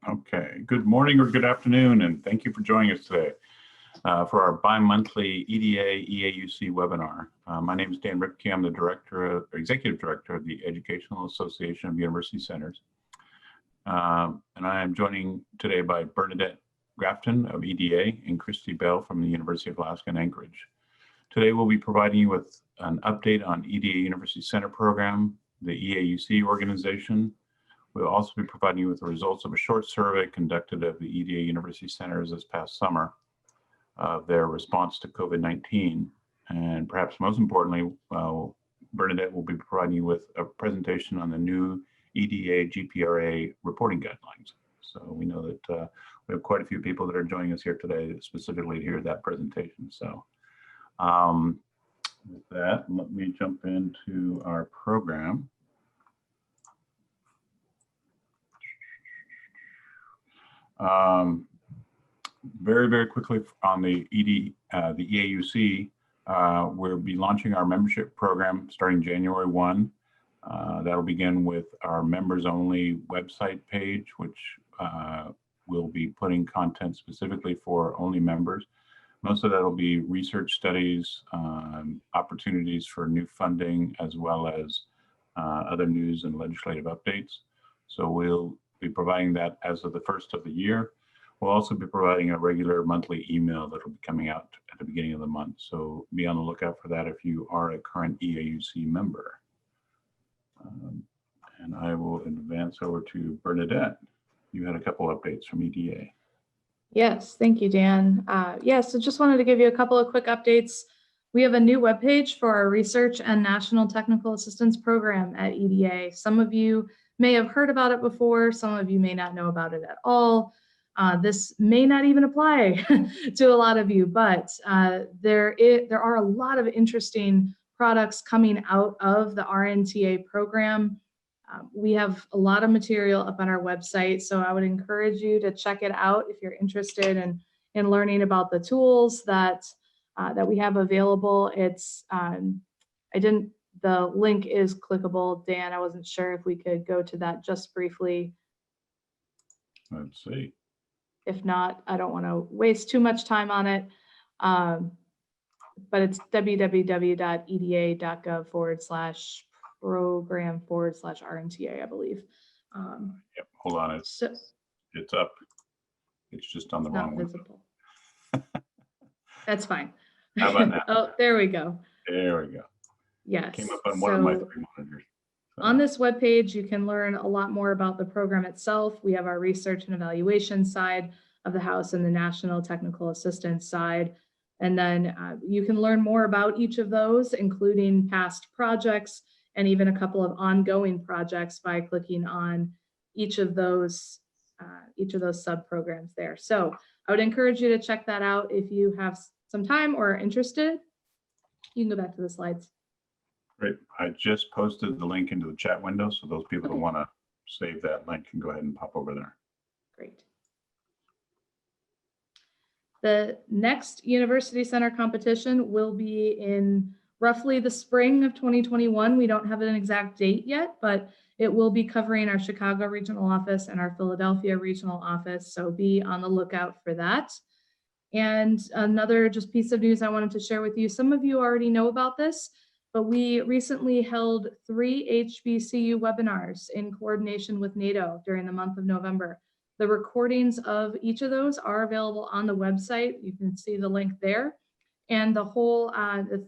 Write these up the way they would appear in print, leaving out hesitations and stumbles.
Okay, good morning or good afternoon, and thank you for joining us today for our bi-monthly EDA EAUC webinar. My name is Dan Ripke. I'm the Executive Director of the Educational Association of University Centers. And I am joining today by Bernadette Grafton of EDA and Christy Bell from the University of Alaska in Anchorage. Today we'll be providing you with an update on EDA University Center program, the EAUC organization. We'll also be providing you with the results of a short survey conducted of the EDA University Centers this past summer of their response to COVID-19. And perhaps most importantly, Bernadette will be providing you with a presentation on the new EDA GPRA reporting guidelines. So we know that we have quite a few people that are joining us here today specifically to hear that presentation. So with that, let me jump into our program. Very quickly on the EAUC, we'll be launching our membership program starting January 1. That'll begin with our members only website page, which will be putting content specifically for only members. Most of that will be research studies, opportunities for new funding, as well as other news and legislative updates. So we'll be providing that as of the first of the year. We'll also be providing a regular monthly email that will be coming out at the beginning of the month. So be on the lookout for that if you are a current EAUC member. And I will advance over to Bernadette. You had a couple updates from EDA. Yes, thank you, Dan. So just wanted to give you a couple of quick updates. We have a new webpage for our Research and National Technical Assistance Program at EDA. Some of you may have heard about it before, some of you may not know about it at all. This may not even apply to a lot of you, but there are a lot of interesting products coming out of the RNTA program. We have a lot of material up on our website, so I would encourage you to check it out if you're interested in learning about the tools that we have available. The link is clickable. Dan, I wasn't sure if we could go to that just briefly. Let's see. If not, I don't want to waste too much time on it. But it's www.eda.gov/program/RNTA, I believe. Yep, hold on. It's up. It's just on the wrong one. Visible. That's fine. How about now? Oh, there we go. There we go. Yes. Came up on one of my three monitors. On this webpage, you can learn a lot more about the program itself. We have our research and evaluation side of the house and the National Technical Assistance side. And then you can learn more about each of those, including past projects and even a couple of ongoing projects by clicking on each of those sub-programs there. So I would encourage you to check that out if you have some time or are interested. You can go back to the slides. Great. I just posted the link into the chat window, so those people who want to save that link can go ahead and pop over there. Great. The next University Center competition will be in roughly the spring of 2021. We don't have an exact date yet, but it will be covering our Chicago regional office and our Philadelphia regional office, so be on the lookout for that. And another just piece of news I wanted to share with you, some of you already know about this, but we recently held 3 HBCU webinars in coordination with NATO during the month of November. The recordings of each of those are available on the website. You can see the link there. And the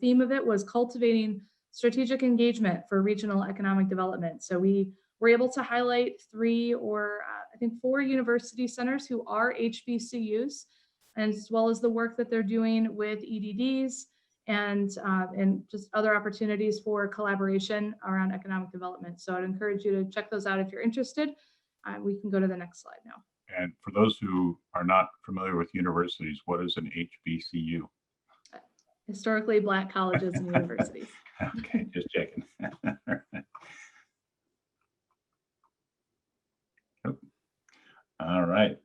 theme of it was cultivating strategic engagement for regional economic development. So we were able to highlight 3 or I think 4 university centers who are HBCUs, as well as the work that they're doing with EDDs and just other opportunities for collaboration around economic development. So I'd encourage you to check those out if you're interested. We can go to the next slide now. And for those who are not familiar with universities, what is an HBCU? Historically Black colleges and universities. Okay, just checking. All right.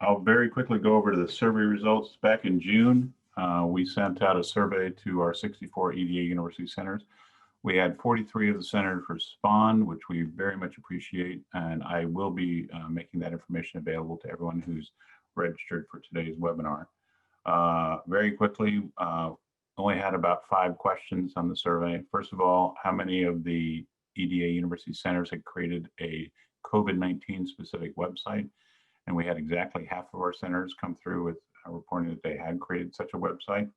I'll very quickly go over to the survey results. Back in June, we sent out a survey to our 64 EDA university centers. We had 43 of the centers respond, which we very much appreciate, and I will be making that information available to everyone who's registered for today's webinar. Very quickly, only had about 5 questions on the survey. First of all, how many of the EDA University centers had created a COVID-19 specific website? And we had exactly half of our centers come through with reporting that they had created such a website.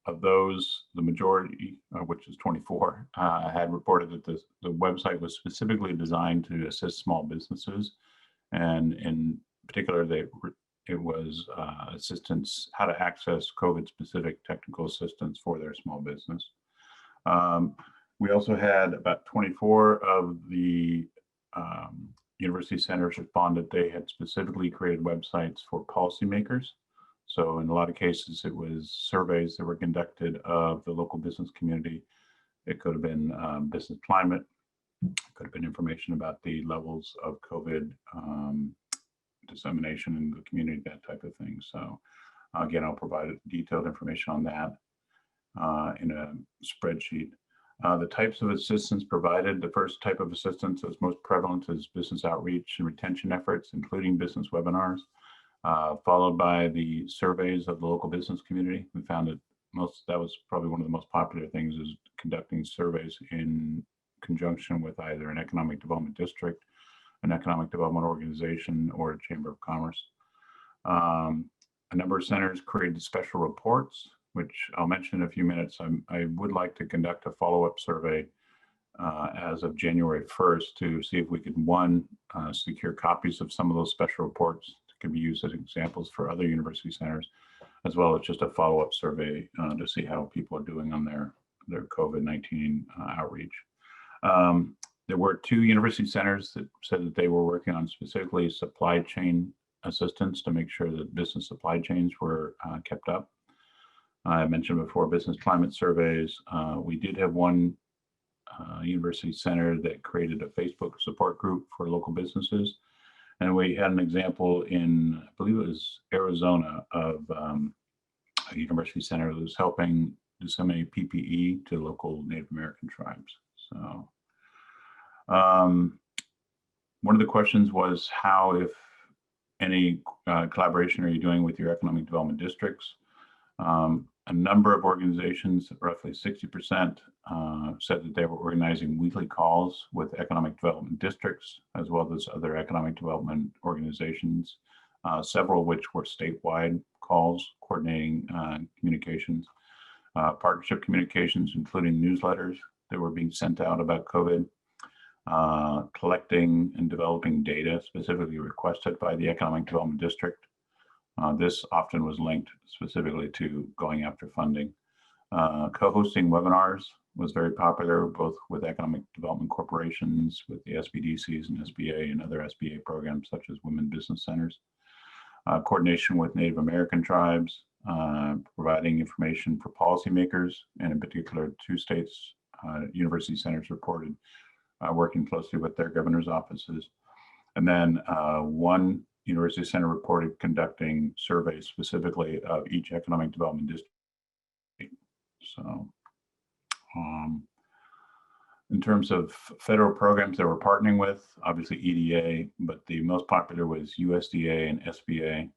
Of those, the majority, which is 24, had reported that the website was specifically designed to assist small businesses. And in particular, it was assistance, how to access COVID-specific technical assistance for their small business. We also had about 24 of the university centers responded they had specifically created websites for policymakers. So in a lot of cases, it was surveys that were conducted of the local business community. It could have been business climate, could have been information about the levels of COVID dissemination in the community, that type of thing. So again, I'll provide detailed information on that in a spreadsheet. The types of assistance provided, the first type of assistance that's most prevalent is business outreach and retention efforts, including business webinars, followed by the surveys of the local business community. We found that that was probably one of the most popular things, is conducting surveys in conjunction with either an economic development district, an economic development organization, or a chamber of commerce. A number of centers created special reports, which I'll mention in a few minutes. I would like to conduct a follow-up survey as of January 1st to see if we could, one, secure copies of some of those special reports that can be used as examples for other university centers, as well as just a follow-up survey to see how people are doing on their COVID-19 outreach. There were 2 university centers that said that they were working on specifically supply chain assistance to make sure that business supply chains were kept up. I mentioned before business climate surveys. We did have one university center that created a Facebook support group for local businesses. And we had an example in, I believe it was Arizona, of a university center that was helping disseminate PPE to local Native American tribes. So one of the questions was how, if any, collaboration are you doing with your economic development districts? A number of organizations, roughly 60%, said that they were organizing weekly calls with economic development districts, as well as other economic development organizations, several of which were statewide calls, coordinating communications, partnership communications, including newsletters that were being sent out about COVID, collecting and developing data specifically requested by the economic development district. This often was linked specifically to going after funding. Co-hosting webinars was very popular, both with economic development corporations, with the SBDCs and SBA and other SBA programs such as Women Business Centers. Coordination with Native American tribes, providing information for policymakers, and in particular 2 states, university centers reported working closely with their governor's offices. And then 1 university center reported conducting surveys specifically of each economic development district. So in terms of federal programs that we're partnering with, obviously EDA, but the most popular was USDA and SBA,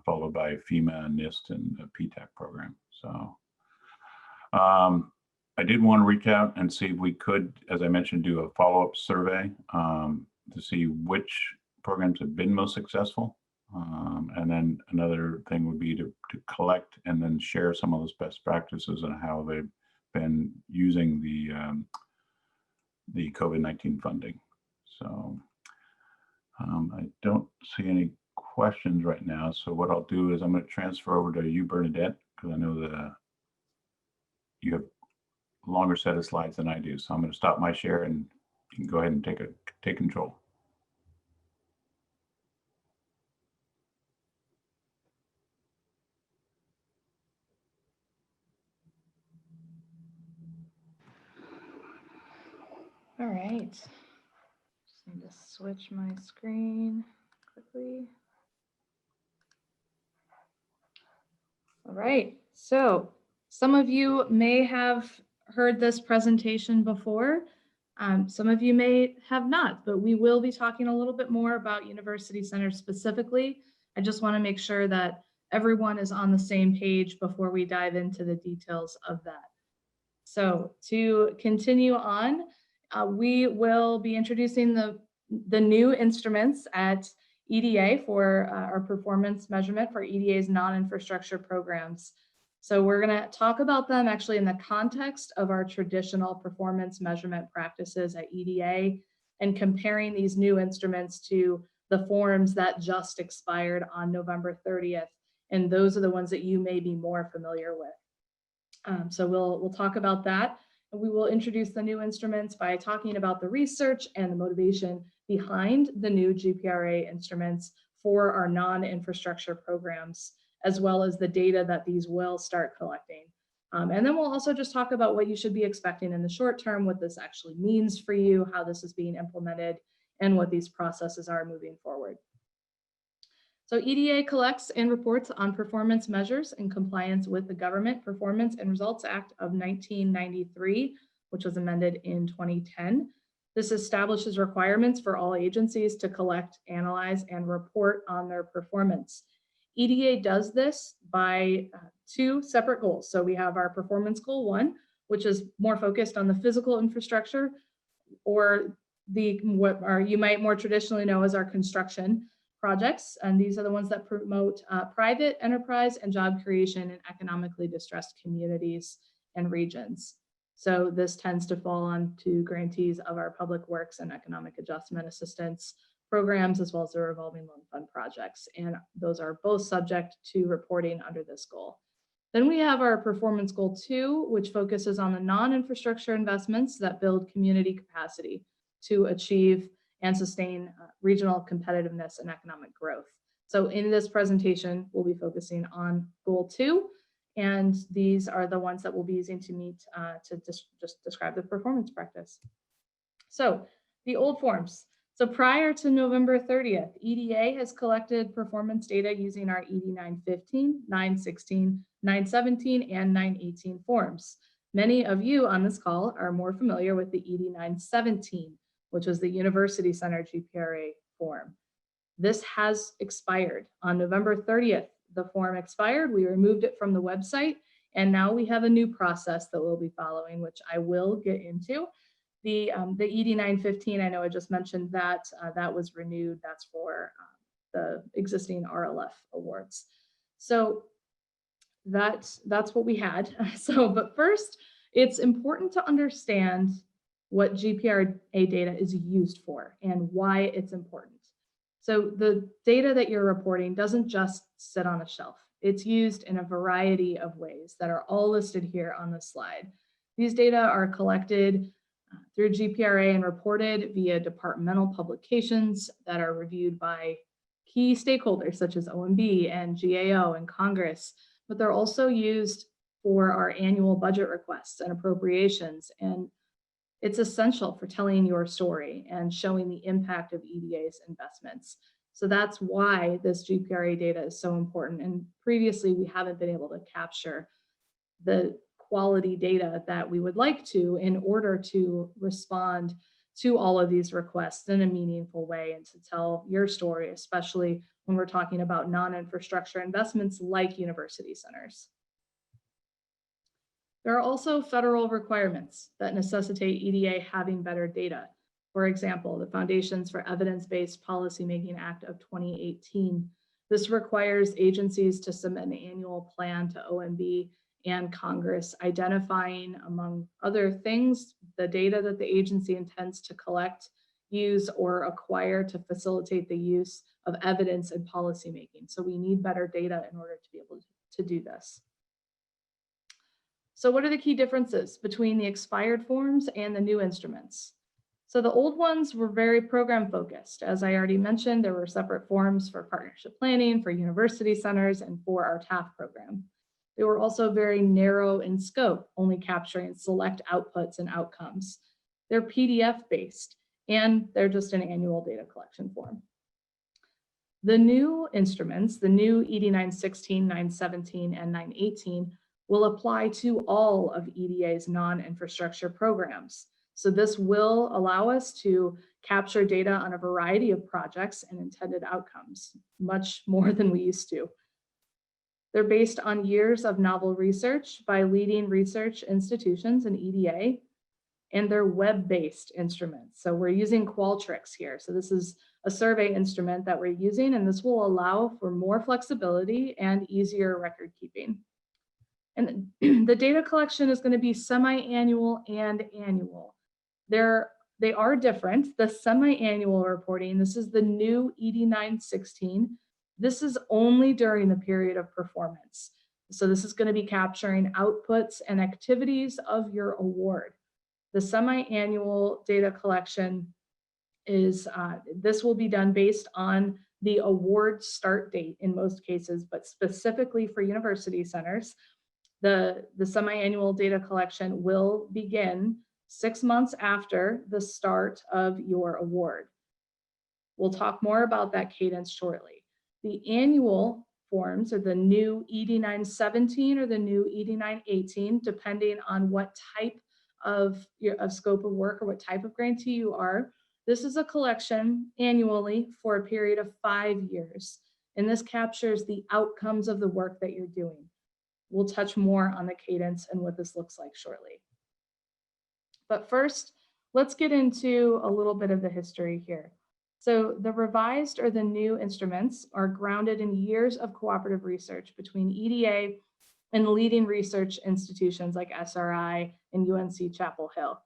followed by FEMA, NIST, and the PTAC program. So I did want to reach out and see if we could, as I mentioned, do a follow-up survey to see which programs have been most successful. And then another thing would be to collect and then share some of those best practices and how they've been using the COVID-19 funding. So I don't see any questions right now. So what I'll do is I'm going to transfer over to you, Bernadette, because I know that you have a longer set of slides than I do. So I'm going to stop my share and you can go ahead and take control. All right. Just need to switch my screen quickly. All right. So some of you may have heard this presentation before. Some of you may have not, but we will be talking a little bit more about University Center specifically. I just want to make sure that everyone is on the same page before we dive into the details of that. So to continue on, we will be introducing the new instruments at EDA for our performance measurement for EDA's non-infrastructure programs. So we're going to talk about them actually in the context of our traditional performance measurement practices at EDA and comparing these new instruments to the forms that just expired on November 30th. And those are the ones that you may be more familiar with. So we'll talk about that. And we will introduce the new instruments by talking about the research and the motivation behind the new GPRA instruments for our non-infrastructure programs, as well as the data that these will start collecting. And then we'll also just talk about what you should be expecting in the short term, what this actually means for you, how this is being implemented, and what these processes are moving forward. So EDA collects and reports on performance measures in compliance with the Government Performance and Results Act of 1993, which was amended in 2010. This establishes requirements for all agencies to collect, analyze, and report on their performance. EDA does this by two separate goals. So we have our performance goal 1, which is more focused on the physical infrastructure, or what you might more traditionally know as our construction projects. And these are the ones that promote private enterprise and job creation in economically distressed communities and regions. So this tends to fall on to grantees of our public works and economic adjustment assistance programs, as well as the revolving loan fund projects. And those are both subject to reporting under this goal. Then we have our performance goal 2, which focuses on the non-infrastructure investments that build community capacity to achieve and sustain regional competitiveness and economic growth. So in this presentation, we'll be focusing on goal 2, and these are the ones that we'll be using to meet to just describe the performance practice. So the old forms. So prior to November 30th, EDA has collected performance data using our ED 915, 916, 917, and 918 forms. Many of you on this call are more familiar with the ED 917, which was the University Center GPRA form. This has expired on November 30th. The form expired, we removed it from the website, and now we have a new process that we'll be following, which I will get into. The ED 915, I know I just mentioned that, that was renewed. That's for the existing RLF awards. So that's what we had. But first, it's important to understand what GPRA data is used for and why it's important. So the data that you're reporting doesn't just sit on a shelf. It's used in a variety of ways that are all listed here on this slide. These data are collected through GPRA and reported via departmental publications that are reviewed by key stakeholders such as OMB and GAO and Congress, but they're also used for our annual budget requests and appropriations. And it's essential for telling your story and showing the impact of EDA's investments. So that's why this GPRA data is so important. And previously, we haven't been able to capture the quality data that we would like to in order to respond to all of these requests in a meaningful way and to tell your story, especially when we're talking about non-infrastructure investments like university centers. There are also federal requirements that necessitate EDA having better data. For example, the Foundations for Evidence-Based Policymaking Act of 2018. This requires agencies to submit an annual plan to OMB and Congress, identifying, among other things, the data that the agency intends to collect, use, or acquire to facilitate the use of evidence in policymaking. So we need better data in order to be able to do this. So what are the key differences between the expired forms and the new instruments? So the old ones were very program focused. As I already mentioned, there were separate forms for partnership planning, for university centers, and for our TAF program. They were also very narrow in scope, only capturing select outputs and outcomes. They're PDF based, and they're just an annual data collection form. The new instruments, the new ED 916, 917, and 918, will apply to all of EDA's non-infrastructure programs. So this will allow us to capture data on a variety of projects and intended outcomes, much more than we used to. They're based on years of novel research by leading research institutions in EDA, and they're web-based instruments. So we're using Qualtrics here. So this is a survey instrument that we're using, and this will allow for more flexibility and easier record keeping. And the data collection is going to be semi-annual and annual. They are different. The semi-annual reporting, this is the new ED 916. This is only during the period of performance. So this is going to be capturing outputs and activities of your award. The semi-annual data collection is, this will be done based on the award start date in most cases, but specifically for university centers, the semi-annual data collection will begin 6 months after the start of your award. We'll talk more about that cadence shortly. The annual forms, or the new ED 917 or the new ED 918, depending on what type of scope of work or what type of grantee you are. This is a collection annually for a period of 5 years. And this captures the outcomes of the work that you're doing. We'll touch more on the cadence and what this looks like shortly. But first, let's get into a little bit of the history here. So the revised or the new instruments are grounded in years of cooperative research between EDA and leading research institutions like SRI and UNC Chapel Hill.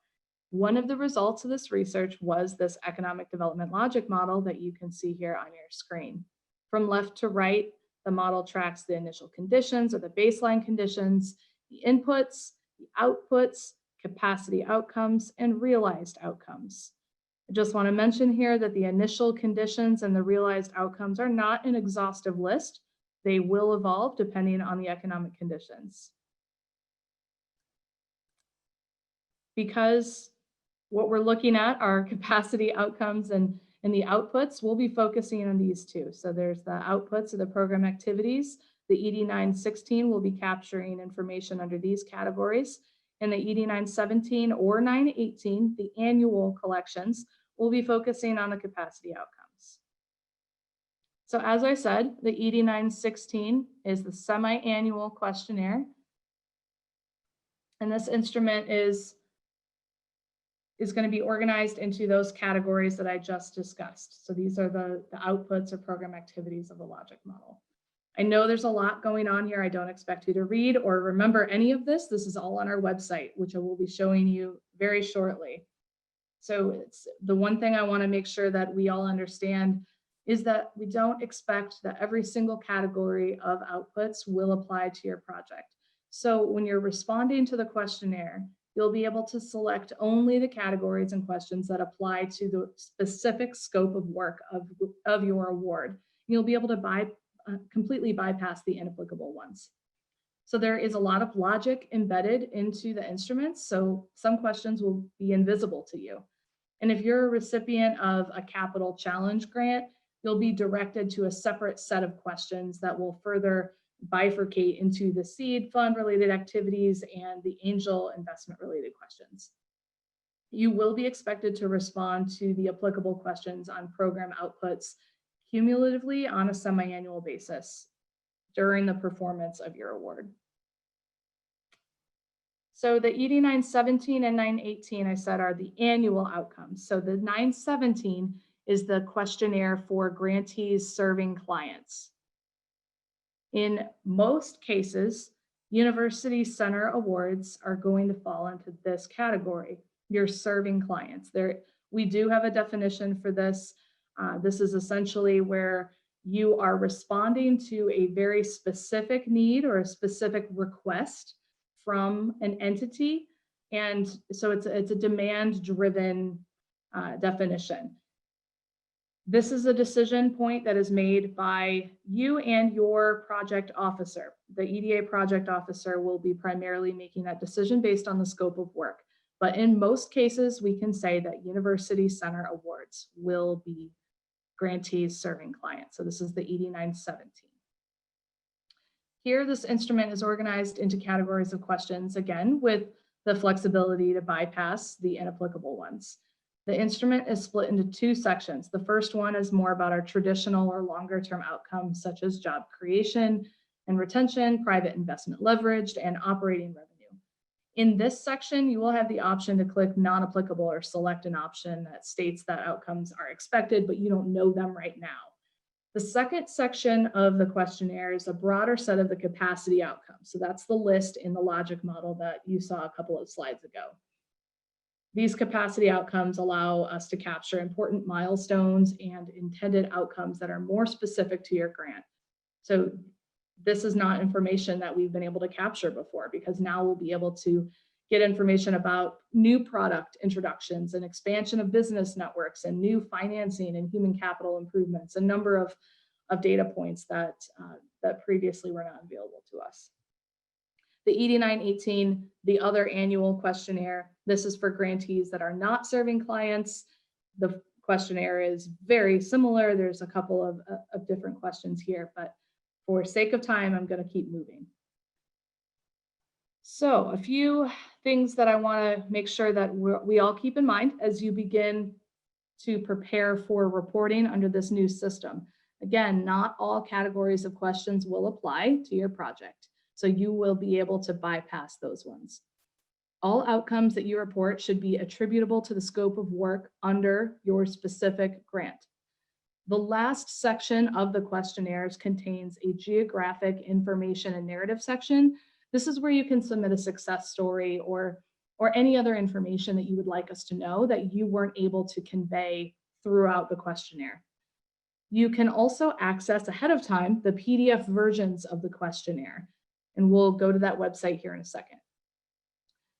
One of the results of this research was this economic development logic model that you can see here on your screen. From left to right, the model tracks the initial conditions or the baseline conditions, the inputs, the outputs, capacity outcomes, and realized outcomes. I just want to mention here that the initial conditions and the realized outcomes are not an exhaustive list. They will evolve depending on the economic conditions. Because what we're looking at are capacity outcomes and the outputs, we'll be focusing on these two. So there's the outputs of the program activities. The ED 916 will be capturing information under these categories. And the ED 917 or 918, the annual collections, will be focusing on the capacity outcomes. So as I said, the ED 916 is the semi-annual questionnaire. And this instrument is going to be organized into those categories that I just discussed. So these are the outputs or program activities of the logic model. I know there's a lot going on here. I don't expect you to read or remember any of this. This is all on our website, which I will be showing you very shortly. So it's the one thing I want to make sure that we all understand is that we don't expect that every single category of outputs will apply to your project. So when you're responding to the questionnaire, you'll be able to select only the categories and questions that apply to the specific scope of work of your award. You'll be able to completely bypass the inapplicable ones. So there is a lot of logic embedded into the instruments, so some questions will be invisible to you. And if you're a recipient of a capital challenge grant, you'll be directed to a separate set of questions that will further bifurcate into the seed fund related activities and the angel investment related questions. You will be expected to respond to the applicable questions on program outputs cumulatively on a semi-annual basis during the performance of your award. So the ED 917 and 918, I said, are the annual outcomes. So the 917 is the questionnaire for grantees serving clients. In most cases, university center awards are going to fall into this category. You're serving clients. We do have a definition for this. This is essentially where you are responding to a very specific need or a specific request from an entity. And so it's a demand-driven definition. This is a decision point that is made by you and your project officer. The EDA project officer will be primarily making that decision based on the scope of work. But in most cases, we can say that university center awards will be grantees serving clients. So this is the ED 917. Here, this instrument is organized into categories of questions, again, with the flexibility to bypass the inapplicable ones. The instrument is split into two sections. The first one is more about our traditional or longer term outcomes, such as job creation and retention, private investment leveraged, and operating revenue. In this section, you will have the option to click non-applicable or select an option that states that outcomes are expected, but you don't know them right now. The second section of the questionnaire is a broader set of the capacity outcomes. So that's the list in the logic model that you saw a couple of slides ago. These capacity outcomes allow us to capture important milestones and intended outcomes that are more specific to your grant. So this is not information that we've been able to capture before, because now we'll be able to get information about new product introductions and expansion of business networks and new financing and human capital improvements, a number of data points that previously were not available to us. The ED-918, the other annual questionnaire, this is for grantees that are not serving clients. The questionnaire is very similar. There's a couple of different questions here, but for sake of time, I'm going to keep moving. So a few things that I want to make sure that we all keep in mind as you begin to prepare for reporting under this new system. Again, not all categories of questions will apply to your project, so you will be able to bypass those ones. All outcomes that you report should be attributable to the scope of work under your specific grant. The last section of the questionnaires contains a geographic information and narrative section. This is where you can submit a success story or any other information that you would like us to know that you weren't able to convey throughout the questionnaire. You can also access ahead of time the PDF versions of the questionnaire, and we'll go to that website here in a second.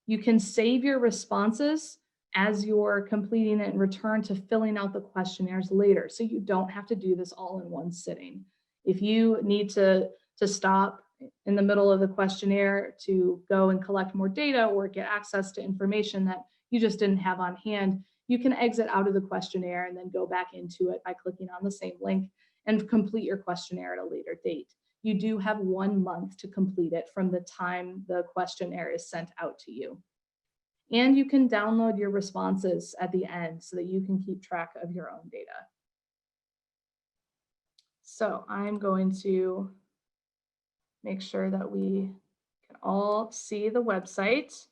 You can save your responses as you're completing it and return to filling out the questionnaires later, so you don't have to do this all in one sitting. If you need to stop in the middle of the questionnaire to go and collect more data or get access to information that you just didn't have on hand, you can exit out of the questionnaire and then go back into it by clicking on the same link and complete your questionnaire at a later date. You do have 1 month to complete it from the time the questionnaire is sent out to you. And you can download your responses at the end so that you can keep track of your own data. So I'm going to make sure that we can all see the website.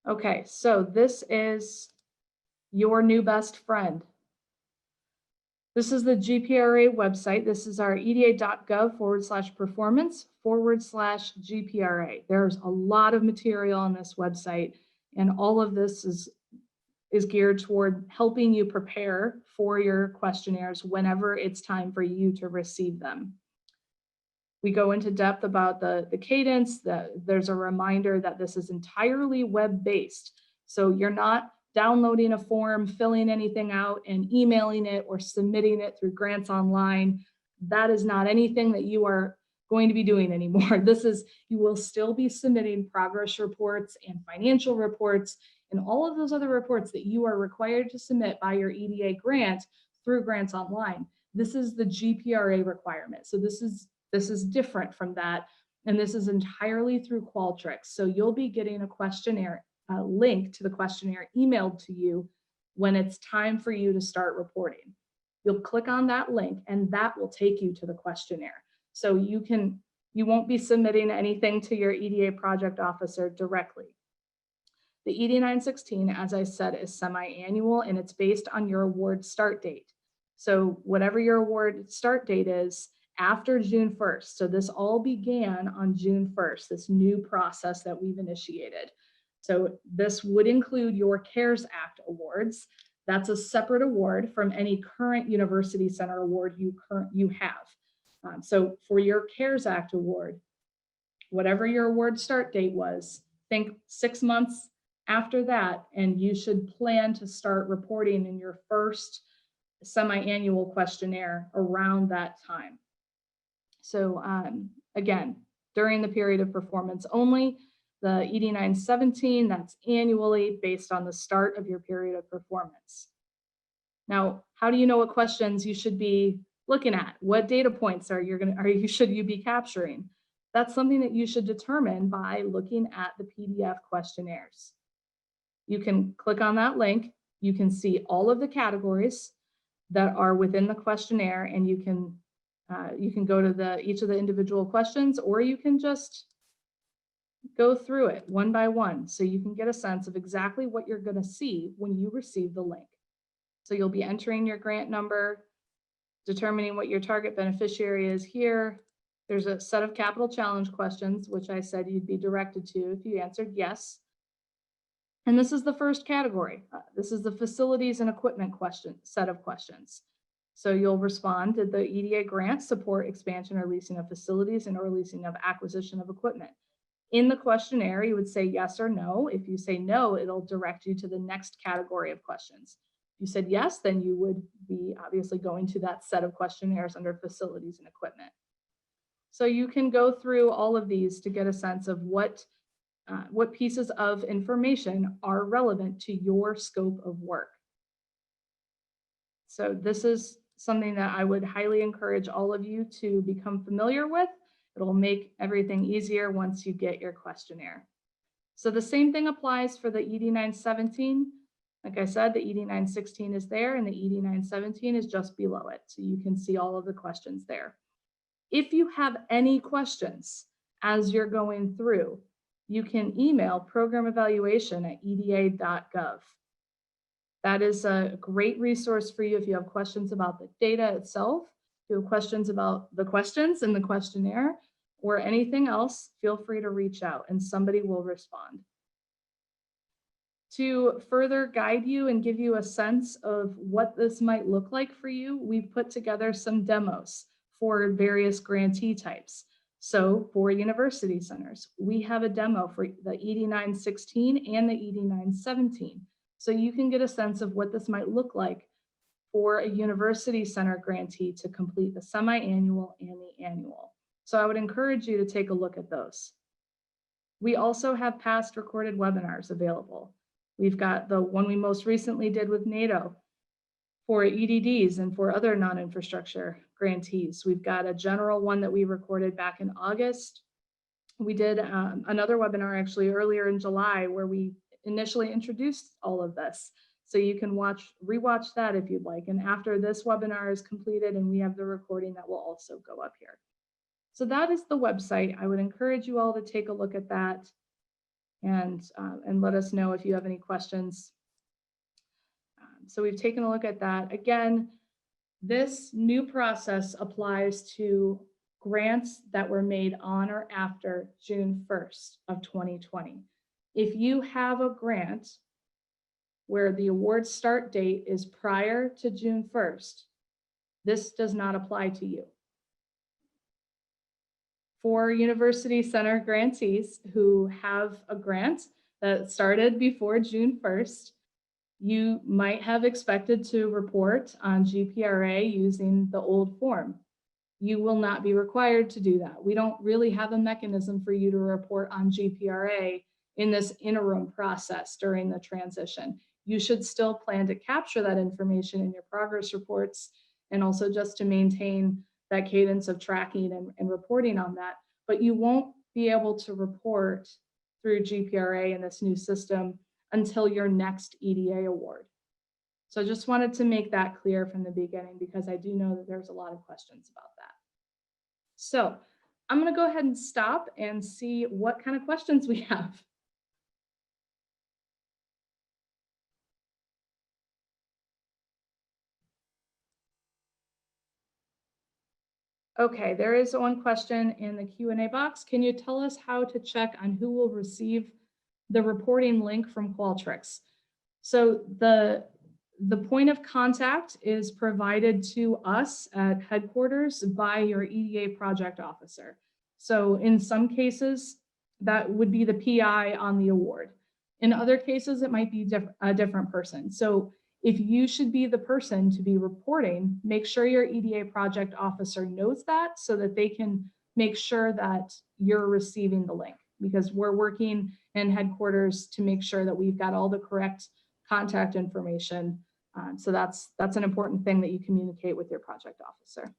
Okay, so this is your new best friend. This is the GPRA website. This is our eda.gov/performance/GPRA. There's a lot of material on this website, and all of this is geared toward helping you prepare for your questionnaires whenever it's time for you to receive them. We go into depth about the cadence. There's a reminder that this is entirely web-based. So you're not downloading a form, filling anything out, and emailing it or submitting it through Grants Online. That is not anything that you are going to be doing anymore. You will still be submitting progress reports and financial reports and all of those other reports that you are required to submit by your EDA grant through Grants Online. This is the GPRA requirement. So this is different from that, and this is entirely through Qualtrics. So you'll be getting a questionnaire, link to the questionnaire emailed to you when it's time for you to start reporting. You'll click on that link, and that will take you to the questionnaire. So you won't be submitting anything to your EDA project officer directly. The ED-916, as I said, is semi-annual, and it's based on your award start date. So whatever your award start date is, after June 1st. So this all began on June 1st, this new process that we've initiated. So this would include your CARES Act awards. That's a separate award from any current University Center award you have. So for your CARES Act award, whatever your award start date was, think 6 months after that, and you should plan to start reporting in your first semi-annual questionnaire around that time. So again, during the period of performance only, the ED-917, that's annually based on the start of your period of performance. Now, how do you know what questions you should be looking at? What data points should you be capturing? That's something that you should determine by looking at the PDF questionnaires. You can click on that link. You can see all of the categories that are within the questionnaire, and you can go to each of the individual questions, or you can just go through it one by one so you can get a sense of exactly what you're going to see when you receive the link. So you'll be entering your grant number, determining what your target beneficiary is here. There's a set of capital challenge questions, which I said you'd be directed to if you answered yes. And this is the first category. This is the facilities and equipment set of questions. So you'll respond, did the EDA grant support expansion or leasing of facilities and or leasing of acquisition of equipment? In the questionnaire, you would say yes or no. If you say no, it'll direct you to the next category of questions. If you said yes, then you would be obviously going to that set of questionnaires under facilities and equipment. So you can go through all of these to get a sense of what pieces of information are relevant to your scope of work. So this is something that I would highly encourage all of you to become familiar with. It'll make everything easier once you get your questionnaire. So the same thing applies for the ED917. Like I said, the ED916 is there and the ED917 is just below it. So you can see all of the questions there. If you have any questions as you're going through, you can email programevaluation@eda.gov. That is a great resource for you if you have questions about the data itself, if you have questions about the questions in the questionnaire, or anything else, feel free to reach out and somebody will respond. To further guide you and give you a sense of what this might look like for you, we've put together some demos for various grantee types. So for university centers, we have a demo for the ED916 and the ED917. So you can get a sense of what this might look like for a university center grantee to complete the semi-annual and the annual. So I would encourage you to take a look at those. We also have past recorded webinars available. We've got the one we most recently did with NATO for EDDs and for other non-infrastructure grantees. We've got a general one that we recorded back in August. We did another webinar actually earlier in July where we initially introduced all of this. So you can rewatch that if you'd like. And after this webinar is completed and we have the recording, that will also go up here. So that is the website. I would encourage you all to take a look at that and let us know if you have any questions. So we've taken a look at that. Again, this new process applies to grants that were made on or after June 1st of 2020. If you have a grant where the award start date is prior to June 1st, this does not apply to you. For university center grantees who have a grant that started before June 1st, you might have expected to report on GPRA using the old form. You will not be required to do that. We don't really have a mechanism for you to report on GPRA in this interim process during the transition. You should still plan to capture that information in your progress reports and also just to maintain that cadence of tracking and reporting on that, but you won't be able to report through GPRA in this new system until your next EDA award. So I just wanted to make that clear from the beginning because I do know that there's a lot of questions about that. So I'm going to go ahead and stop and see what kind of questions we have. Okay, there is one question in the Q&A box. Can you tell us how to check on who will receive the reporting link from Qualtrics? So the point of contact is provided to us at headquarters by your EDA project officer. So in some cases, that would be the PI on the award. In other cases, it might be a different person. So if you should be the person to be reporting, make sure your EDA project officer knows that so that they can make sure that you're receiving the link, because we're working in headquarters to make sure that we've got all the correct contact information So that's an important thing that you communicate with your project officer.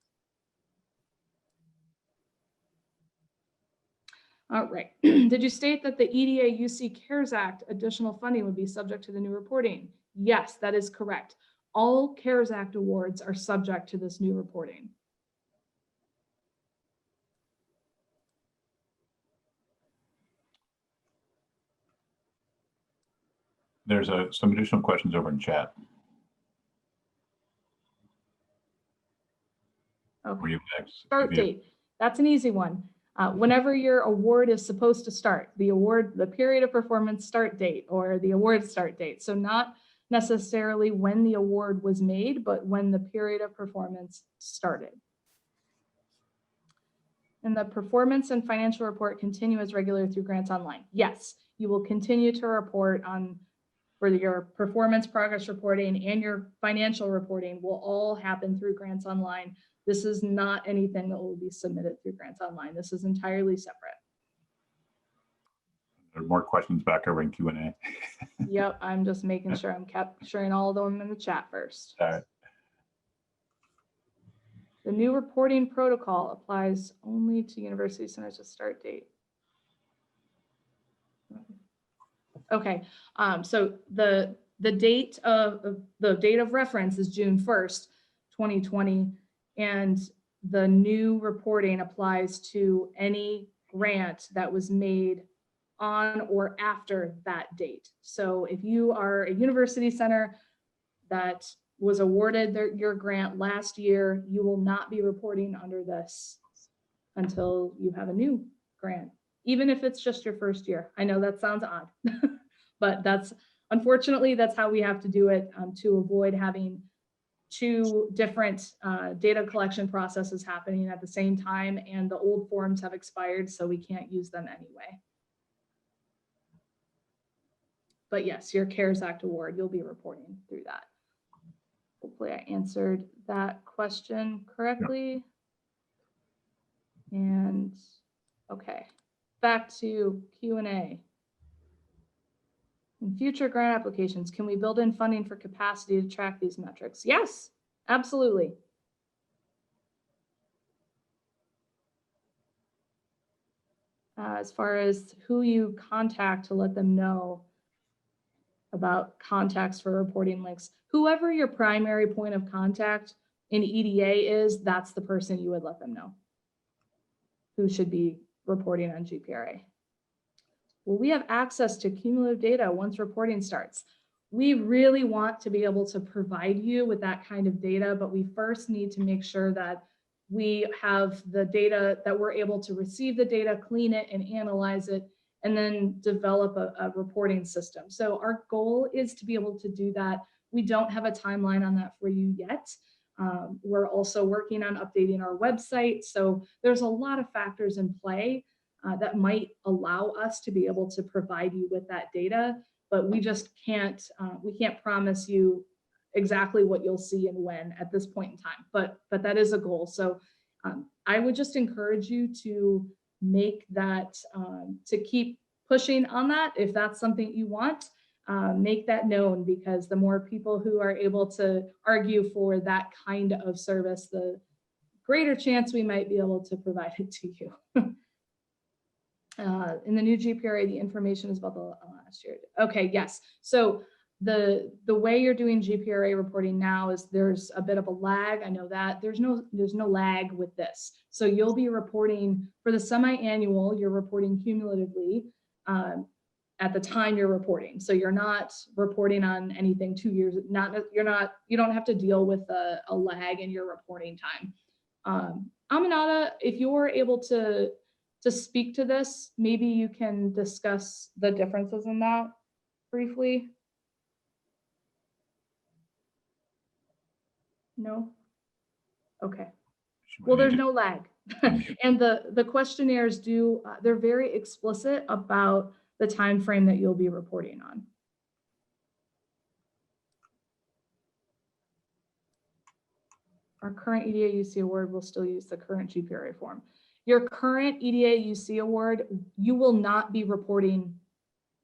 All right. Did you state that the EDA UC CARES Act additional funding would be subject to the new reporting? Yes, that is correct. All CARES Act awards are subject to this new reporting. There's some additional questions over in chat. Okay. Start date. That's an easy one. Whenever your award is supposed to start, the period of performance start date or the award start date. So not necessarily when the award was made, but when the period of performance started. And the performance and financial report continue as regular through Grants Online. Yes, you will continue to report for your performance progress reporting and your financial reporting will all happen through Grants Online. This is not anything that will be submitted through Grants Online. This is entirely separate. There are more questions back over in Q&A. Yep, I'm just making sure I'm capturing all of them in the chat first. All right. The new reporting protocol applies only to university centers with start date. Okay, so the date of reference is June 1st, 2020, and the new reporting applies to any grant that was made on or after that date. So if you are a university center that was awarded your grant last year, you will not be reporting under this until you have a new grant, even if it's just your first year. I know that sounds odd, but unfortunately, that's how we have to do it to avoid having two different data collection processes happening at the same time, and the old forms have expired, so we can't use them anyway. But yes, your CARES Act award, you'll be reporting through that. Hopefully I answered that question correctly. Yeah. And okay, back to Q&A. In future grant applications, can we build in funding for capacity to track these metrics? Yes, absolutely. As far as who you contact to let them know about contacts for reporting links, whoever your primary point of contact in EDA is, that's the person you would let them know who should be reporting on GPRA. Will we have access to cumulative data once reporting starts? We really want to be able to provide you with that kind of data, but we first need to make sure that we have the data, that we're able to receive the data, clean it and analyze it, and then develop a reporting system. So our goal is to be able to do that. We don't have a timeline on that for you yet. We're also working on updating our website. So there's a lot of factors in play that might allow us to be able to provide you with that data, but we just can't promise you exactly what you'll see and when at this point in time, but that is a goal. So I would just encourage you to make that, to keep pushing on that. If that's something you want, make that known, because the more people who are able to argue for that kind of service, the greater chance we might be able to provide it to you. In the new GPRA, the information is about the last year. Okay, yes. So the way you're doing GPRA reporting now is there's a bit of a lag. I know that there's no lag with this. So you'll be reporting for the semi-annual, you're reporting cumulatively at the time you're reporting. So you're not reporting on anything 2 years, you don't have to deal with a lag in your reporting time. Aminata, if you're able to speak to this, maybe you can discuss the differences in that briefly. No? Okay. Well, there's no lag. And the questionnaires they're very explicit about the time frame that you'll be reporting on. Our current EDA UC award will still use the current GPRA form. Your current EDA UC award, you will not be reporting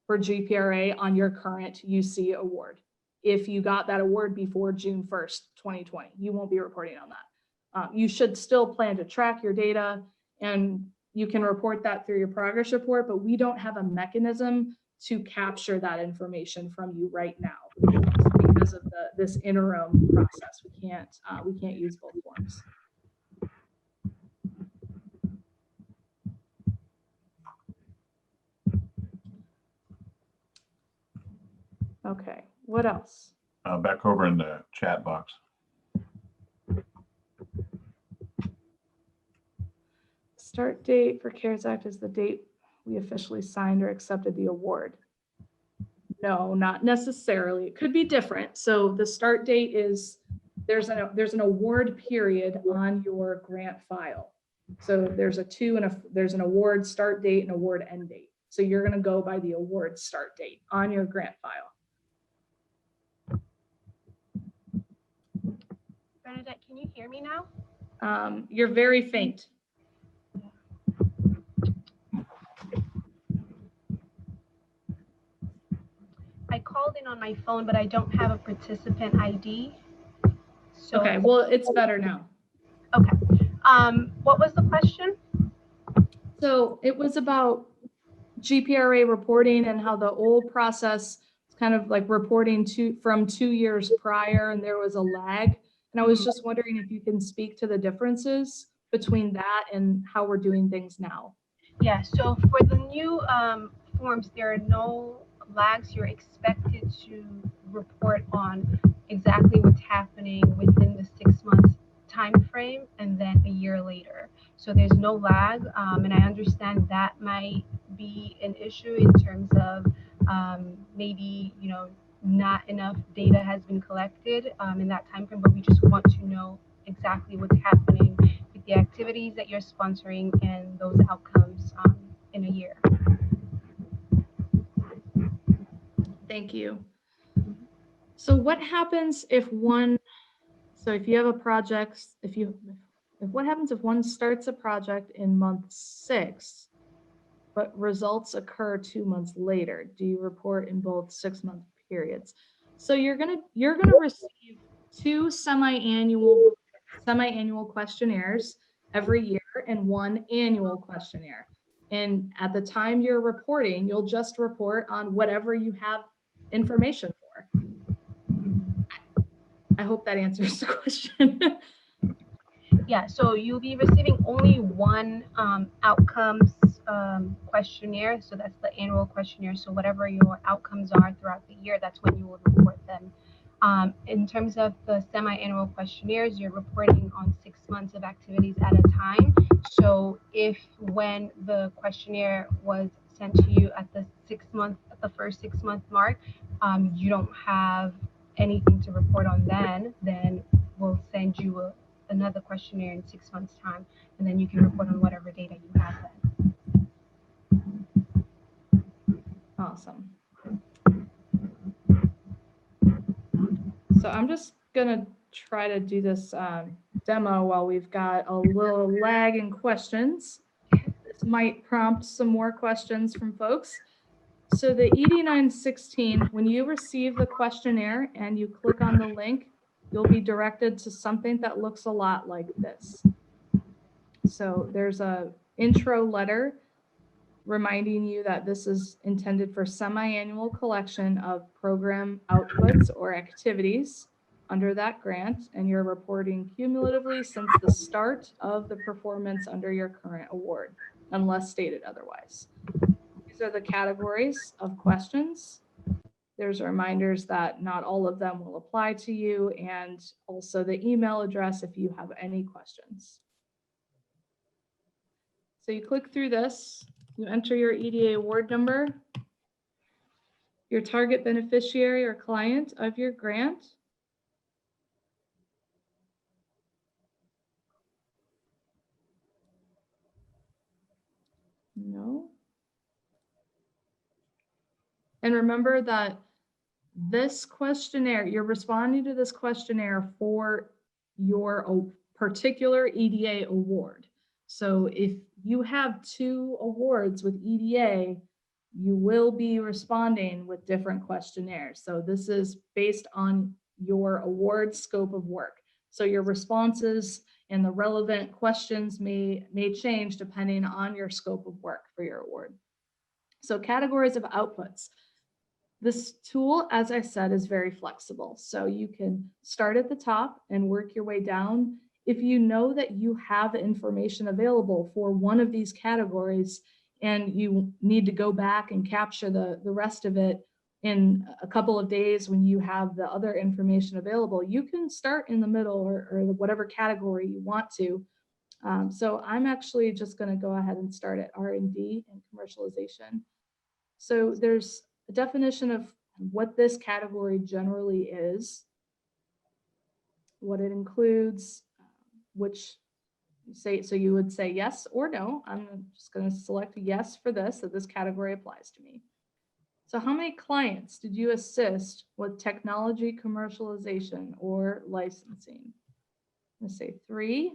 for GPRA on your current UC award. if you got that award before June 1st, 2020. You won't be reporting on that. You should still plan to track your data, and you can report that through your progress report, but we don't have a mechanism to capture that information from you right now because of this interim process. We can't use both forms. Okay, what else? Back over in the chat box. Start date for CARES Act is the date we officially signed or accepted the award. No, not necessarily. It could be different. So the start date is, there's an award period on your grant file. So there's there's an award start date and award end date. So you're going to go by the award start date on your grant file. Bernadette, can you hear me now? You're very faint. I called in on my phone, but I don't have a participant ID. So Okay, well, it's better now. Okay. What was the question? So it was about GPRA reporting and how the old process is kind of like reporting from 2 years prior, and there was a lag. And I was just wondering if you can speak to the differences between that and how we're doing things now. Yeah, so for the new forms, there are no lags. You're expected to report on exactly what's happening within the 6 months time frame and then a year later. So there's no lag, and I understand that might be an issue in terms of maybe, you know, not enough data has been collected in that time frame, but we just want to know exactly what's happening with the activities that you're sponsoring and those outcomes in a year. Thank you. So what happens if if you have a project, what happens if one starts a project in month 6, but results occur 2 months later? Do you report in both 6-month periods? So you're gonna receive 2 semi-annual questionnaires every year and 1 annual questionnaire. And at the time you're reporting, you'll just report on whatever you have information for. I hope that answers the question. Yeah, so you'll be receiving only 1 outcomes questionnaire. So that's the annual questionnaire. So whatever your outcomes are throughout the year, that's when you will report them. In terms of the semi-annual questionnaires, you're reporting on 6 months of activities at a time. So if when the questionnaire was sent to you at the first 6 month mark, you don't have anything to report on then we'll send you another questionnaire in 6 months time, and then you can report on whatever data you have then. Awesome. So I'm just gonna try to do this demo while we've got a little lag in questions. This might prompt some more questions from folks. So the ED916, when you receive the questionnaire and you click on the link, you'll be directed to something that looks a lot like this. So there's a intro letter reminding you that this is intended for semi-annual collection of program outputs or activities under that grant, and you're reporting cumulatively since the start of the performance under your current award, unless stated otherwise. These are the categories of questions. There's reminders that not all of them will apply to you, and also the email address if you have any questions. So you click through this, you enter your EDA award number, your target beneficiary or client of your grant, no. And remember that this questionnaire, you're responding to this questionnaire for your particular EDA award. So if you have 2 awards with EDA, you will be responding with different questionnaires. So this is based on your award scope of work. So your responses and the relevant questions may change depending on your scope of work for your award. So categories of outputs. This tool, as I said, is very flexible. So you can start at the top and work your way down. If you know that you have information available for one of these categories and you need to go back and capture the rest of it in a couple of days when you have the other information available, you can start in the middle or whatever category you want to. So I'm actually just going to go ahead and start at R&D and commercialization. So there's a definition of what this category generally is, what it includes, which say, so you would say yes or no. I'm just going to select yes for this, that this category applies to me. So how many clients did you assist with technology commercialization or licensing? I'm going to say 3.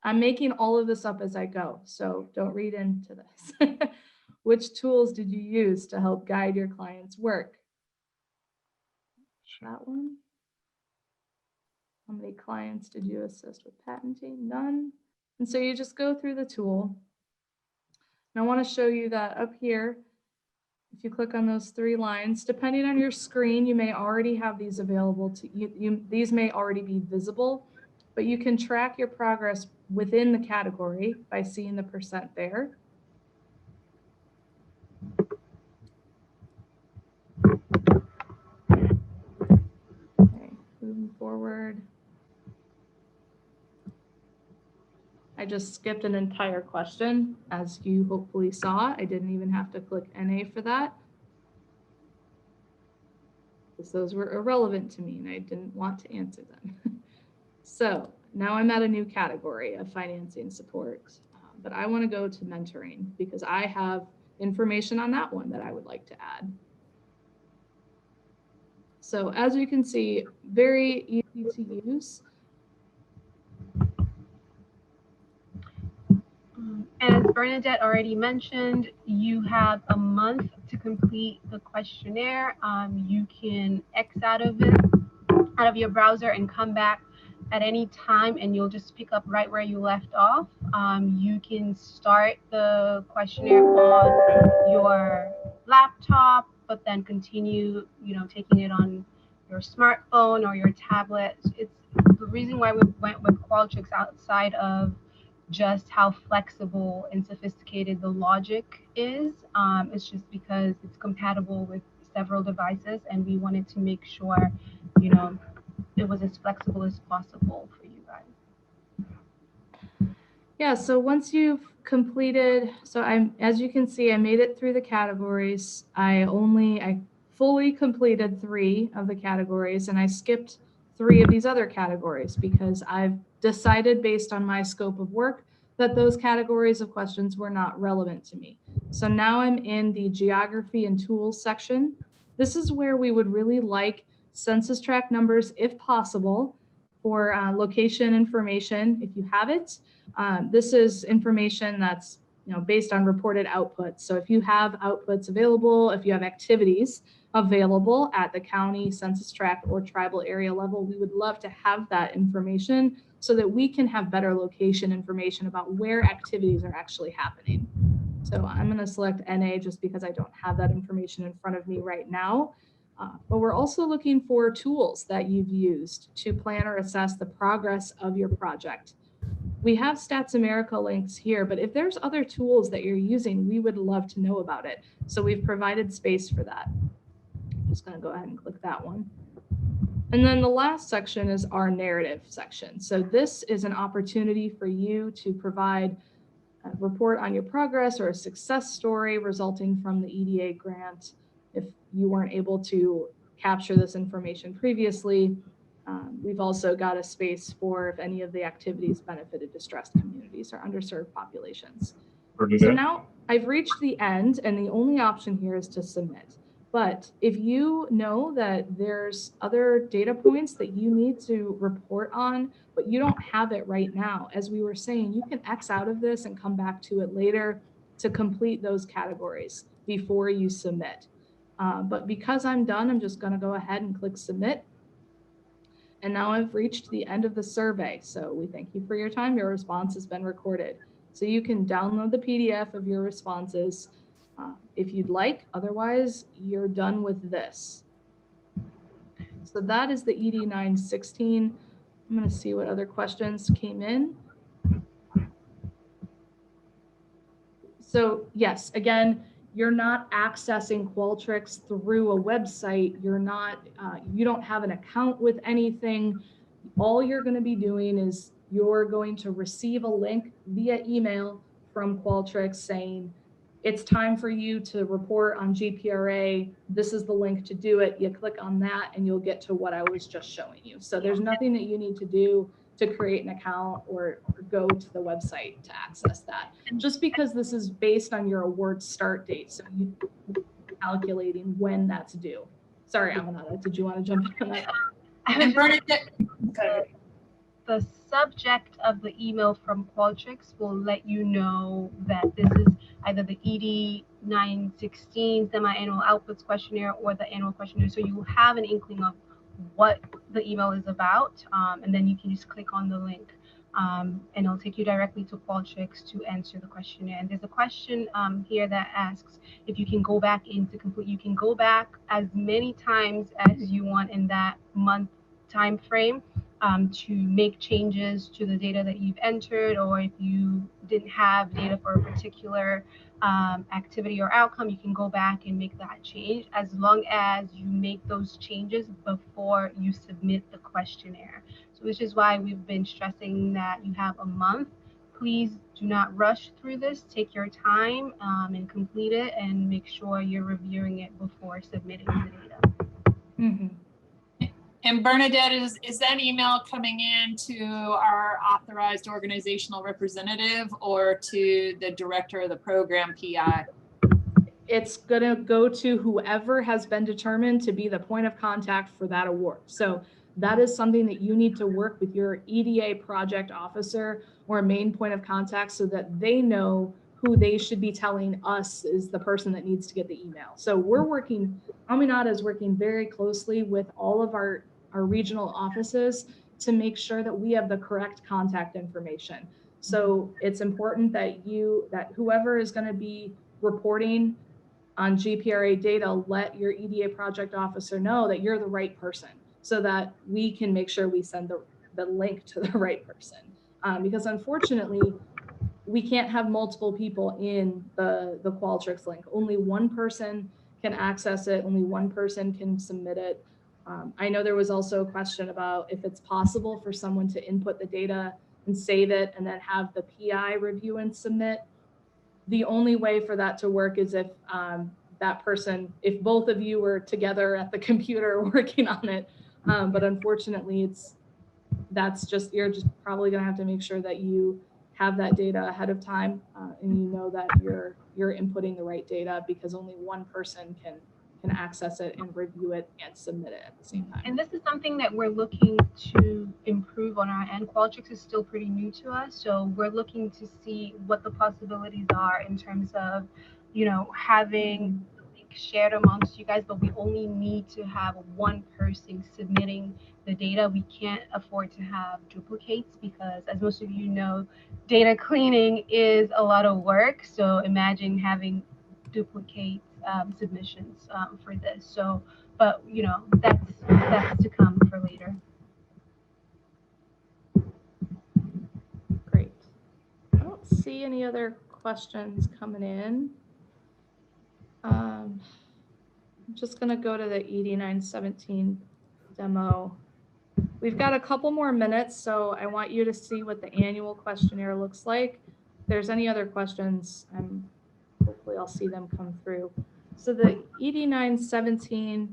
I'm making all of this up as I go, so don't read into this. Which tools did you use to help guide your clients' work? That one. How many clients did you assist with patenting? None. And so you just go through the tool. And I want to show you that up here, if you click on those 3 lines, depending on your screen, you may already have these available to you. These may already be visible, but you can track your progress within the category by seeing the percent there. Okay, moving forward. I just skipped an entire question, as you hopefully saw. I didn't even have to click NA for that, because those were irrelevant to me and I didn't want to answer them. So now I'm at a new category of financing support, but I want to go to mentoring because I have information on that one that I would like to add. So as you can see, very easy to use. As Bernadette already mentioned, you have a month to complete the questionnaire. You can X out of your browser and come back at any time, and you'll just pick up right where you left off. You can start the questionnaire on your laptop, but then continue, taking it on your smartphone or your tablet. It's the reason why we went with Qualtrics outside of just how flexible and sophisticated the logic is. It's just because it's compatible with several devices, and we wanted to make sure, it was as flexible as possible for you guys. Yeah, so once you've completed, as you can see, I made it through the categories. I fully completed 3 of the categories, and I skipped 3 of these other categories because I've decided based on my scope of work that those categories of questions were not relevant to me. So now I'm in the geography and tools section. This is where we would really like census tract numbers, if possible, for location information, if you have it. This is information that's based on reported outputs. So if you have outputs available, if you have activities available at the county, census tract, or tribal area level, we would love to have that information so that we can have better location information about where activities are actually happening. So I'm going to select NA just because I don't have that information in front of me right now. But we're also looking for tools that you've used to plan or assess the progress of your project. We have Stats America links here, but if there's other tools that you're using, we would love to know about it. So we've provided space for that. I'm just going to go ahead and click that one. And then the last section is our narrative section. So this is an opportunity for you to provide a report on your progress or a success story resulting from the EDA grant. If you weren't able to capture this information previously, we've also got a space for if any of the activities benefited distressed communities or underserved populations. So now I've reached the end, and the only option here is to submit. But if you know that there's other data points that you need to report on, but you don't have it right now, as we were saying, you can X out of this and come back to it later to complete those categories. before you submit. But because I'm done, I'm just going to go ahead and click submit. And now I've reached the end of the survey. So we thank you for your time. Your response has been recorded. So you can download the PDF of your responses if you'd like. Otherwise, you're done with this. So that is the ED 916. I'm going to see what other questions came in. So yes, again, you're not accessing Qualtrics through a website. You're not, you don't have an account with anything. All you're going to be doing is you're going to receive a link via email from Qualtrics saying, it's time for you to report on GPRA. This is the link to do it. You click on that and you'll get to what I was just showing you. So there's nothing that you need to do to create an account or go to the website to access that. Just because this is based on your award start date. So you calculating when that's due. Sorry, Amanada, did you want to jump in on that? And Bernadette, The subject of the email from Qualtrics will let you know that this is either the ED 916 semi-annual outputs questionnaire or the annual questionnaire. So you have an inkling of what the email is about, and then you can just click on the link, and it'll take you directly to Qualtrics to answer the questionnaire. And there's a question here that asks if you can go back in to complete. You can go back as many times as you want in that month time frame. To make changes to the data that you've entered, or if you didn't have data for a particular activity or outcome, you can go back and make that change as long as you make those changes before you submit the questionnaire. So which is why we've been stressing that you have a month. Please do not rush through this. Take your time and complete it, and make sure you're reviewing it before submitting the data. Mm-hmm. and Bernadette, is that email coming in to our authorized organizational representative or to the director of the program PI? It's going to go to whoever has been determined to be the point of contact for that award. So that is something that you need to work with your EDA project officer or main point of contact so that they know who they should be telling us is the person that needs to get the email. So we're working, Aminata is working very closely with all of our regional offices to make sure that we have the correct contact information. So it's important that whoever is going to be reporting on GPRA data, let your EDA project officer know that you're the right person so that we can make sure we send the link to the right person. Because unfortunately, we can't have multiple people in the Qualtrics link. Only one person can access it. Only one person can submit it. I know there was also a question about if it's possible for someone to input the data and save it and then have the PI review and submit. The only way for that to work is if that person, if both of you were together at the computer working on it. But unfortunately, you're just probably gonna have to make sure that you have that data ahead of time and you know that you're inputting the right data, because only one person can access it and review it and submit it at the same time. And this is something that we're looking to improve on our end. Qualtrics is still pretty new to us, so we're looking to see what the possibilities are in terms of, having the link shared amongst you guys, but we only need to have one person submitting the data. We can't afford to have duplicates because, as most of you know, data cleaning is a lot of work. So imagine having duplicate submissions for this. So, but that's to come for later. Great. I don't see any other questions coming in. I'm just gonna go to the ED 917 demo. We've got a couple more minutes, so I want you to see what the annual questionnaire looks like. If there's any other questions, hopefully I'll see them come through. So the ED 917,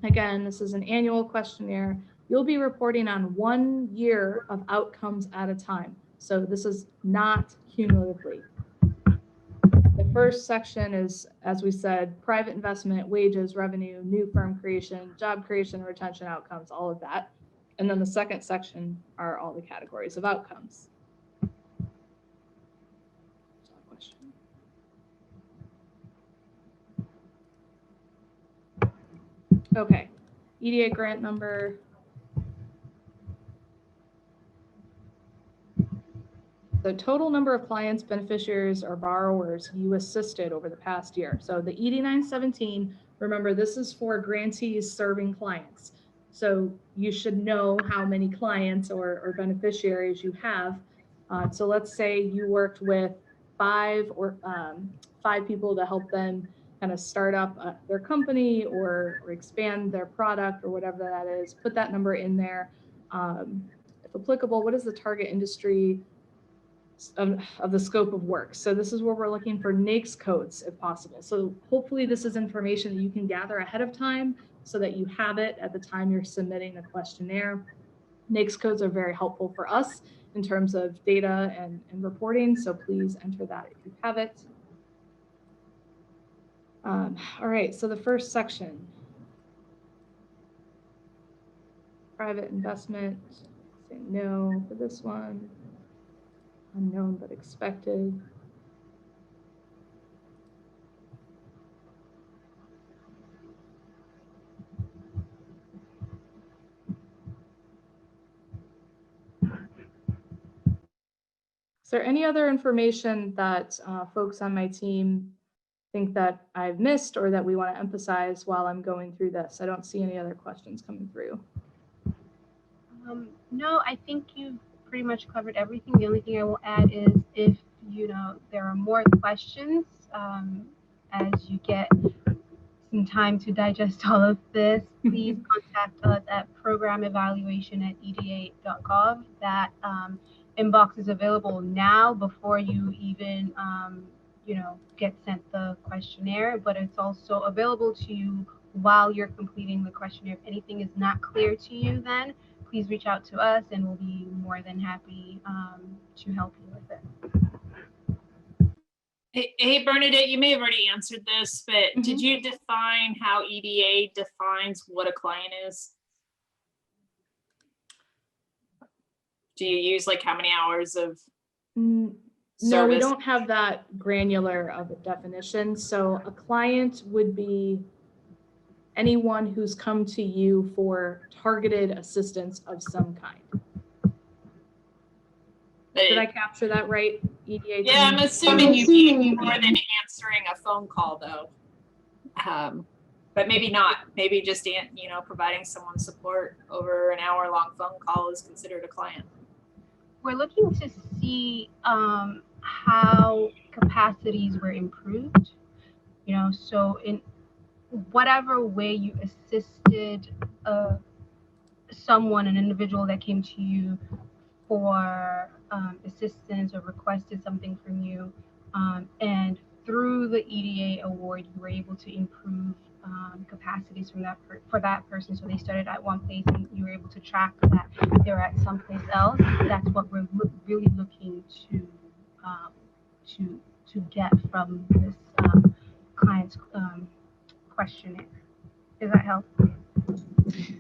again, this is an annual questionnaire. You'll be reporting on 1 year of outcomes at a time. So this is not cumulatively. The first section is, as we said, private investment, wages, revenue, new firm creation, job creation, retention outcomes, all of that. And then the second section are all the categories of outcomes. Okay, EDA grant number. The total number of clients, beneficiaries, or borrowers you assisted over the past year. So the ED 917, remember, this is for grantees serving clients. So you should know how many clients or beneficiaries you have. So let's say you worked with five people to help them kind of start up their company or expand their product or whatever that is. Put that number in there. If applicable, what is the target industry of the scope of work? So this is where we're looking for NAICS codes if possible. So hopefully this is information that you can gather ahead of time so that you have it at the time you're submitting the questionnaire. NAICS codes are very helpful for us in terms of data and reporting. So please enter that if you have it. All right, so the first section. Private investment, say no for this one. Unknown but expected. Is there any other information that folks on my team think that I've missed or that we want to emphasize while I'm going through this? I don't see any other questions coming through. No, I think you've pretty much covered everything. The only thing I will add is if there are more questions as you get some time to digest all of this, please contact us at programevaluation@eda.gov. That inbox is available now before you even get sent the questionnaire, but it's also available to you while you're completing the questionnaire. If anything is not clear to you, then please reach out to us and we'll be more than happy to help you with it. Hey, Bernadette, you may have already answered this, but did you define how EDA defines what a client is? Do you use like how many hours of service? No, we don't have that granular of a definition. So a client would be anyone who's come to you for targeted assistance of some kind. Did I capture that right, EDA? Yeah, I'm assuming you mean more than answering a phone call, though. But maybe not. Maybe just providing someone support over an hour-long phone call is considered a client. We're looking to see how capacities were improved. So in whatever way you assisted an individual that came to you for assistance or requested something from you, and through the EDA award, you were able to improve capacities for that person. So they started at one place and you were able to track that they're at someplace else. That's what we're really looking to get from this client's questionnaire. Does that help?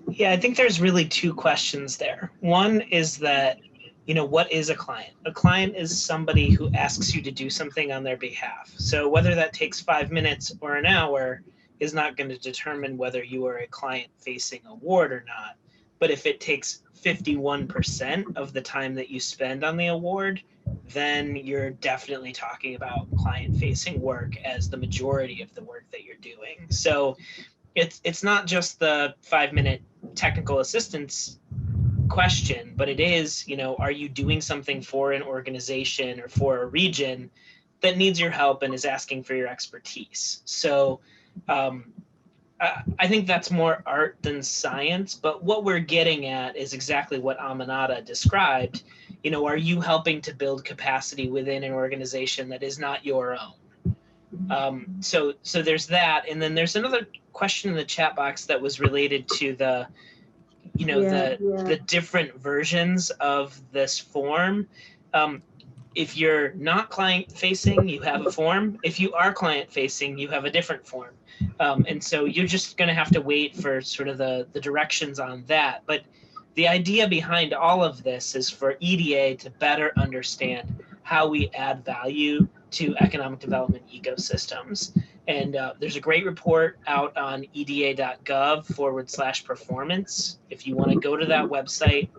Yeah, I think there's really two questions there. One is that, what is a client? A client is somebody who asks you to do something on their behalf. So whether that takes 5 minutes or an hour is not going to determine whether you are a client-facing award or not. But if it takes 51% of the time that you spend on the award, then you're definitely talking about client-facing work as the majority of the work that you're doing. So it's not just the 5-minute technical assistance question, but it is, are you doing something for an organization or for a region that needs your help and is asking for your expertise? So I think that's more art than science, but what we're getting at is exactly what Aminata described. Are you helping to build capacity within an organization that is not your own? So there's that. And then there's another question in the chat box that was related to the different versions of this form. If you're not client facing, you have a form. If you are client facing, you have a different form. And so you're just going to have to wait for sort of the directions on that. But the idea behind all of this is for EDA to better understand how we add value to economic development ecosystems. And there's a great report out on eda.gov/performance. If you want to go to that website,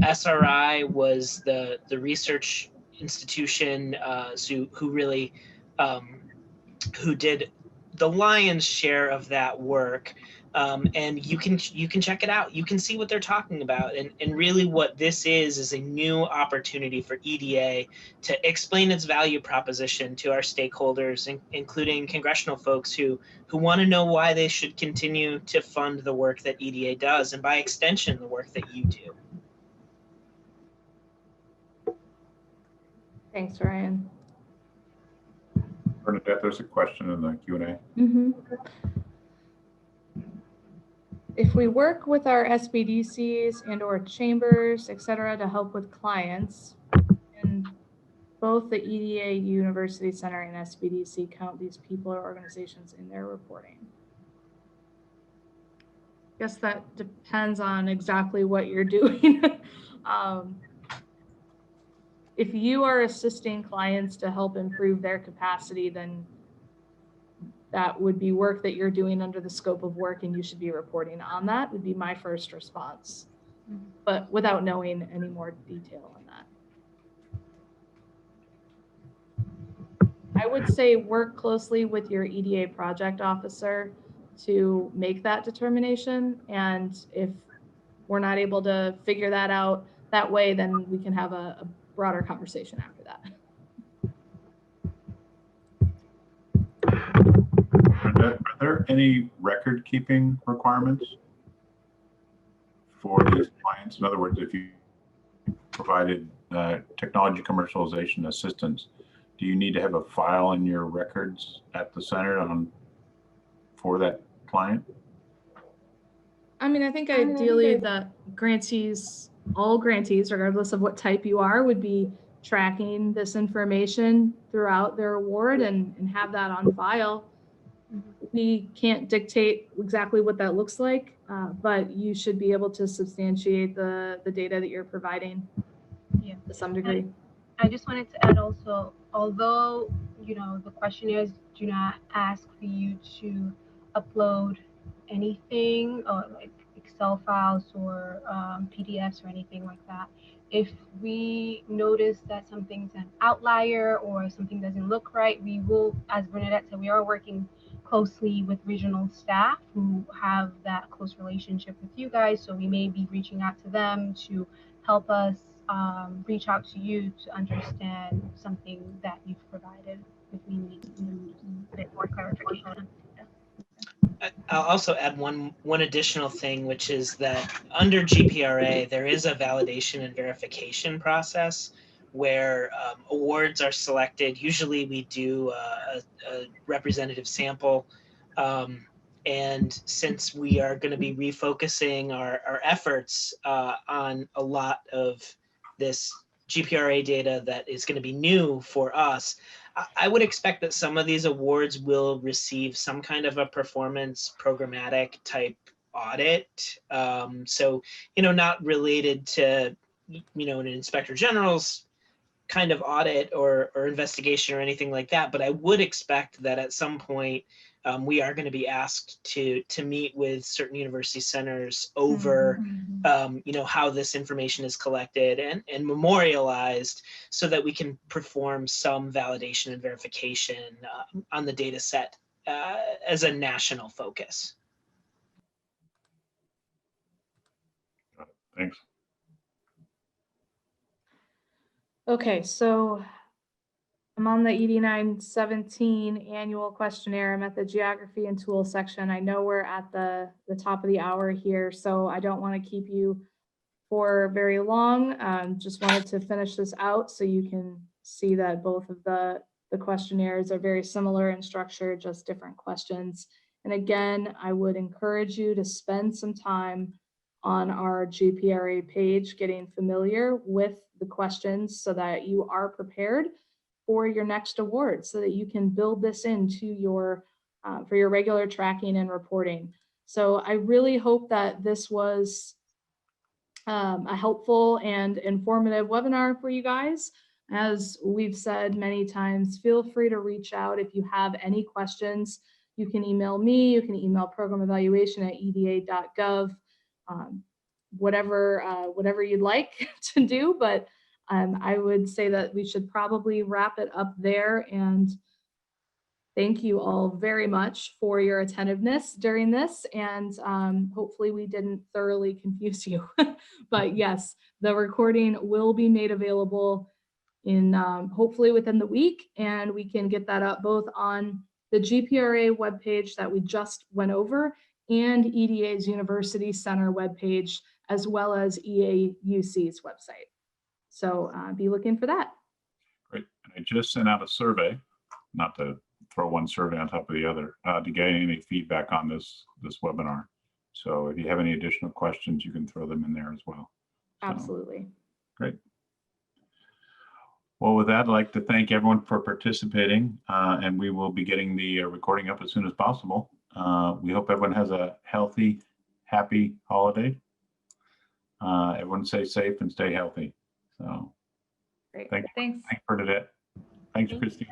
SRI was the research institution who really who did the lion's share of that work. And you can check it out. You can see what they're talking about. And really what this is a new opportunity for EDA to explain its value proposition to our stakeholders, including congressional folks who want to know why they should continue to fund the work that EDA does, and by extension, the work that you do. Thanks, Ryan. Bernadette, there's a question in the Q&A. If we work with our SBDCs and or chambers, et cetera, to help with clients, and both the EDA University Center and SBDC count these people or organizations in their reporting? I guess that depends on exactly what you're doing. If you are assisting clients to help improve their capacity, then that would be work that you're doing under the scope of work, and you should be reporting on that, would be my first response, but without knowing any more detail on that. I would say work closely with your EDA project officer to make that determination. And if we're not able to figure that out that way, then we can have a broader conversation after that. Are there any record keeping requirements for these clients? In other words, if you provided technology commercialization assistance, do you need to have a file in your records at the center for that client? I mean, I think ideally the grantees, all grantees, regardless of what type you are, would be tracking this information throughout their award and have that on file. We can't dictate exactly what that looks like, but you should be able to substantiate the data that you're providing to some degree. I just wanted to add also, although, you know, the questionnaires do not ask for you to upload anything or like Excel files or PDFs or anything like that, if we notice that something's an outlier or something doesn't look right, we will, as Bernadette said, we are working closely with regional staff who have that close relationship with you guys. So we may be reaching out to them to help us reach out to you to understand something that you've provided if we need a bit more clarification. I'll also add one additional thing, which is that under GPRA, there is a validation and verification process where awards are selected. Usually we do a representative sample. And since we are going to be refocusing our efforts on a lot of this GPRA data that is going to be new for us, I would expect that some of these awards will receive some kind of a performance programmatic type audit. So, you know, not related to, you know, an inspector general's kind of audit or investigation or anything like that. But I would expect that at some point we are going to be asked to meet with certain university centers over, you know, how this information is collected and memorialized so that we can perform some validation and verification on the data set as a national focus. Thanks. Okay, so I'm on the ED 917 annual questionnaire. I'm at the geography and tools section. I know we're at the top of the hour here, so I don't want to keep you for very long. Just wanted to finish this out so you can see that both of the questionnaires are very similar in structure, just different questions. And again, I would encourage you to spend some time on our GPRA page getting familiar with the questions so that you are prepared for your next award, so that you can build this into your for your regular tracking and reporting. So I really hope that this was a helpful and informative webinar for you guys. as we've said many times, feel free to reach out if you have any questions. You can email me, you can email programevaluation@eda.gov, whatever you'd like to do, but I would say that we should probably wrap it up there. And thank you all very much for your attentiveness during this. And hopefully we didn't thoroughly confuse you. But yes, the recording will be made available in hopefully within the week. And we can get that up both on the GPRA webpage that we just went over and EDA's University Center webpage, as well as EAUC's website. So be looking for that. Great. And I just sent out a survey, not to throw one survey on top of the other, to get any feedback on this webinar. So if you have any additional questions, you can throw them in there as well. So, Absolutely. great. Well, with that, I'd like to thank everyone for participating, and we will be getting the recording up as soon as possible. We hope everyone has a healthy, happy holiday. Everyone stay safe and stay healthy. So Great. thanks Thanks. for today. Thanks, Christine.